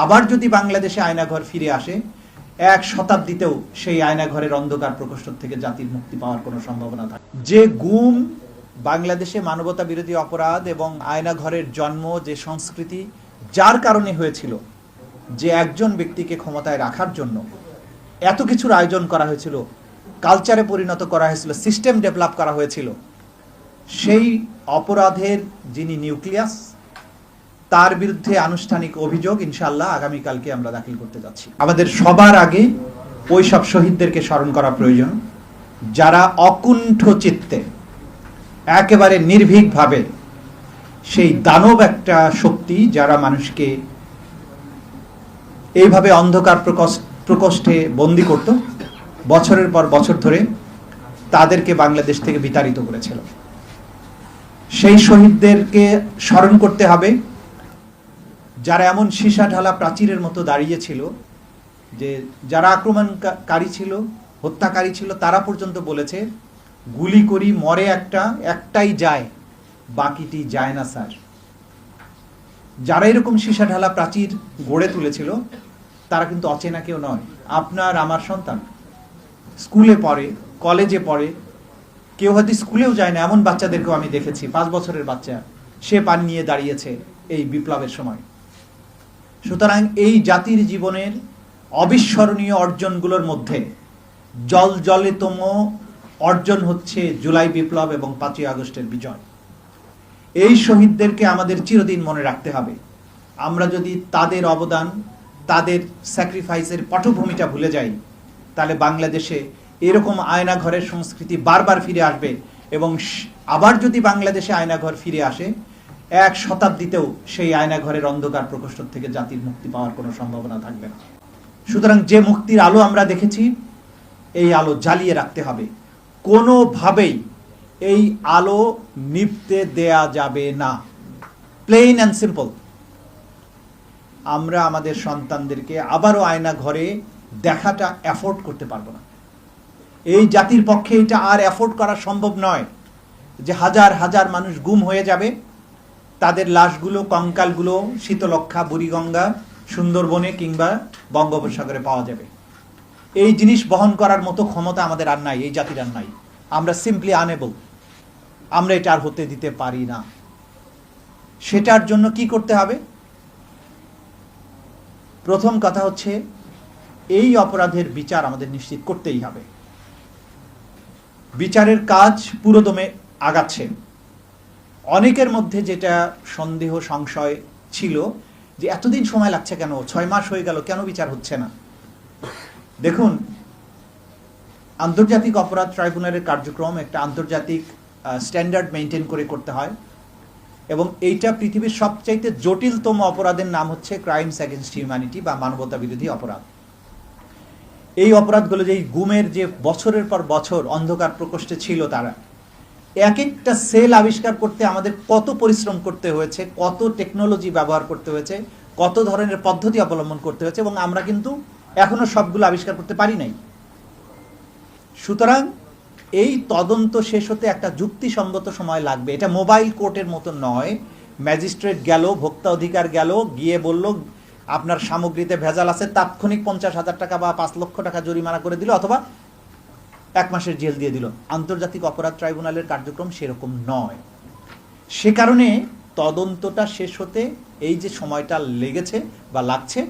আবার যদি বাংলাদেশে আয়নাঘর ফিরে আসে, এক শতাব্দীতেও সেই আয়নাঘরের অন্ধকার প্রকোষ্ঠ থেকে জাতির মুক্তি পাওয়ার কোনো সম্ভাবনা থাকে। যে গুম বাংলাদেশে মানবতা বিরোধী অপরাধ এবং আয়নাঘরের জন্ম, যে সংস্কৃতি যার কারণে হয়েছিল, যে একজন ব্যক্তিকে ক্ষমতায় রাখার জন্য এত কিছুর আয়োজন করা হয়েছিল, কালচারে পরিণত করা হয়েছিল, সিস্টেম ডেভেলপ করা হয়েছিল, সেই অপরাধের যিনি নিউক্লিয়াস, তার বিরুদ্ধে আনুষ্ঠানিক অভিযোগ ইনশাআল্লাহ আগামীকালকে আমরা দাখিল করতে যাচ্ছি। আমাদের সবার আগে ওই সব শহীদদেরকে স্মরণ করা প্রয়োজন, যারা অকুণ্ঠ চিত্তে একেবারে নির্ভীকভাবে সেই দানব একটা শক্তি যারা মানুষকে এইভাবে অন্ধকার প্রকোষ্ঠে বন্দী করত বছরের পর বছর ধরে, তাদেরকে বাংলাদেশ থেকে বিতাড়িত করেছিল। সেই শহীদদেরকে স্মরণ করতে হবে, যারা এমন সীসা ঢালা প্রাচীরের মতো দাঁড়িয়েছিল যে যারা আক্রমণকারী ছিল, হত্যাকারী ছিল, তারা পর্যন্ত বলেছে গুলি করি, মরে একটাই যায়, বাকিটি যায় না স্যার। যারা এরকম সীসা ঢালা প্রাচীর গড়ে তুলেছিল তারা কিন্তু অচেনা কেউ নয়। আপনার আমার সন্তান স্কুলে পড়ে, কলেজে পড়ে, কেউ হয়তো স্কুলেও যায় না, এমন বাচ্চাদেরকেও আমি দেখেছি। 5 বছরের বাচ্চা, সে পান নিয়ে দাঁড়িয়েছে এই বিপ্লবের সময়। সুতরাং এই জাতির জীবনের অবিস্মরণীয় অর্জনগুলোর মধ্যে জলজলেতম অর্জন হচ্ছে জুলাই বিপ্লব এবং 5ই আগস্টের বিজয়। এই শহীদদেরকে আমাদের চিরদিন মনে রাখতে হবে। আমরা যদি তাদের অবদান, তাদের স্যাক্রিফাইসের পটভূমিটা ভুলে যাই, তাহলে বাংলাদেশে এরকম আয়নাঘরের সংস্কৃতি বারবার ফিরে আসবে, এবং আবার যদি বাংলাদেশে আয়নাঘর ফিরে আসে, এক শতাব্দীতেও সেই আয়নাঘরের অন্ধকার প্রকোষ্ঠ থেকে জাতির মুক্তি পাওয়ার কোনো সম্ভাবনা থাকবে না। সুতরাং যে মুক্তির আলো আমরা দেখেছি, এই আলো জ্বালিয়ে রাখতে হবে। কোনোভাবেই এই আলো নিভতে দেয়া যাবে না। Plain and simple. আমরা আমাদের সন্তানদেরকে আবারও আয়না ঘরে দেখাটা অ্যাফোর্ড করতে পারবো না। এই জাতির পক্ষে এটা আর অ্যাফোর্ড করা সম্ভব নয় যে হাজার হাজার মানুষ গুম হয়ে যাবে, তাদের লাশগুলো, কঙ্কালগুলো শীতলক্ষা, বুড়িগঙ্গা, সুন্দরবনে কিংবা বঙ্গোপসাগরে পাওয়া যাবে। এই জিনিস বহন করার মতো ক্ষমতা আমাদের আর নাই, এই জাতির আর নাই। আমরা সিম্পলি আনএবল। আমরা এটা আর হতে দিতে পারি না। সেটার জন্য কি করতে হবে? প্রথম কথা হচ্ছে, এই অপরাধের বিচার আমাদের নিশ্চিত করতেই হবে। বিচারের কাজ পুরোদমে আগাচ্ছে। অনেকের মধ্যে যেটা সন্দেহ, সংশয় ছিল যে এতদিন সময় লাগছে কেন, 6 মাস হয়ে গেল, কেন বিচার হচ্ছে না? দেখুন, আন্তর্জাতিক অপরাধ ট্রাইব্যুনালের কার্যক্রম একটা আন্তর্জাতিক স্ট্যান্ডার্ড মেনটেন করে করতে হয়, এবং এইটা পৃথিবীর সবচাইতে জটিলতম অপরাধের নাম হচ্ছে ক্রাইমস এগেনস্ট হিউম্যানিটি বা মানবতা বিরোধী অপরাধ। এই অপরাধগুলো, যেই গুমের যে বছরের পর বছর অন্ধকার প্রকোষ্ঠে ছিল, তারা এক একটা সেল আবিষ্কার করতে আমাদের কত পরিশ্রম করতে হয়েছে, কত টেকনোলজি ব্যবহার করতে হয়েছে, কত ধরনের পদ্ধতি অবলম্বন করতে হয়েছে, এবং আমরা কিন্তু এখনো সবগুলো আবিষ্কার করতে পারি নাই। সুতরাং এই তদন্ত শেষ হতে একটা যুক্তিসঙ্গত সময় লাগবে। এটা মোবাইল কোর্টের মতো নয়, ম্যাজিস্ট্রেট গেল, ভোক্তা অধিকার গেল, গিয়ে বলল আপনার সামগ্রীতে ভেজাল আছে, তাৎক্ষণিক 50,000 টাকা বা 5 লক্ষ টাকা জরিমানা করে দিল, অথবা 1 মাসের জেল দিয়ে দিল। আন্তর্জাতিক অপরাধ ট্রাইব্যুনালের কার্যক্রম সেরকম নয়। সে কারণে তদন্তটা শেষ হতে এই যে সময়টা লেগেছে বা লাগছে,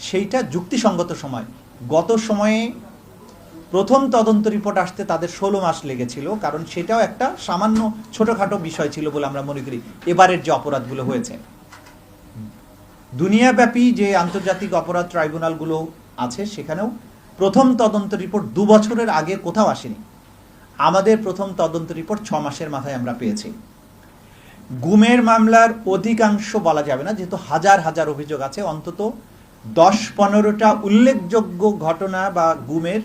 সেইটা যুক্তিসঙ্গত সময়। গত সময়ে প্রথম তদন্ত রিপোর্ট আসতে তাদের 16 মাস লেগেছিল, কারণ সেটাও একটা সামান্য ছোটখাটো বিষয় ছিল বলে আমরা মনে করি। এবারের যে অপরাধগুলো হয়েছে, দুনিয়াব্যাপী যে আন্তর্জাতিক অপরাধ ট্রাইব্যুনালগুলো আছে, সেখানেও প্রথম তদন্ত রিপোর্ট 2 বছরের আগে কোথাও আসেনি। আমাদের প্রথম তদন্ত রিপোর্ট 6 মাসের মাথায় আমরা পেয়েছি। গুমের মামলার অধিকাংশ বলা যাবে না, যেহেতু হাজার হাজার অভিযোগ আছে, অন্তত 10-15টা উল্লেখযোগ্য ঘটনা বা গুমের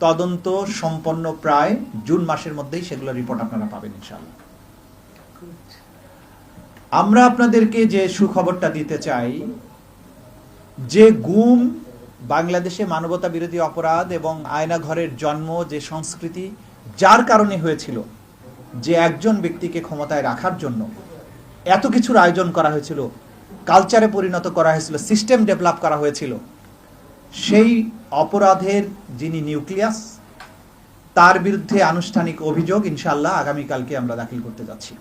তদন্ত সম্পন্ন প্রায় জুন মাসের মধ্যেই সেগুলো রিপোর্ট আপনারা পাবেন ইনশাআল্লাহ। আমরা আপনাদেরকে যে সুখবরটা দিতে চাই, যে গুম বাংলাদেশে মানবতা বিরোধী অপরাধ এবং আয়নাঘরের জন্ম, যে সংস্কৃতি যার কারণে হয়েছিল, যে একজন ব্যক্তিকে ক্ষমতায় রাখার জন্য এত কিছুর আয়োজন করা হয়েছিল, কালচারে পরিণত করা হয়েছিল, সিস্টেম ডেভেলপ করা হয়েছিল, সেই অপরাধের যিনি নিউক্লিয়াস, তার বিরুদ্ধে আনুষ্ঠানিক অভিযোগ ইনশাআল্লাহ আগামীকালকে আমরা দাখিল করতে যাচ্ছি।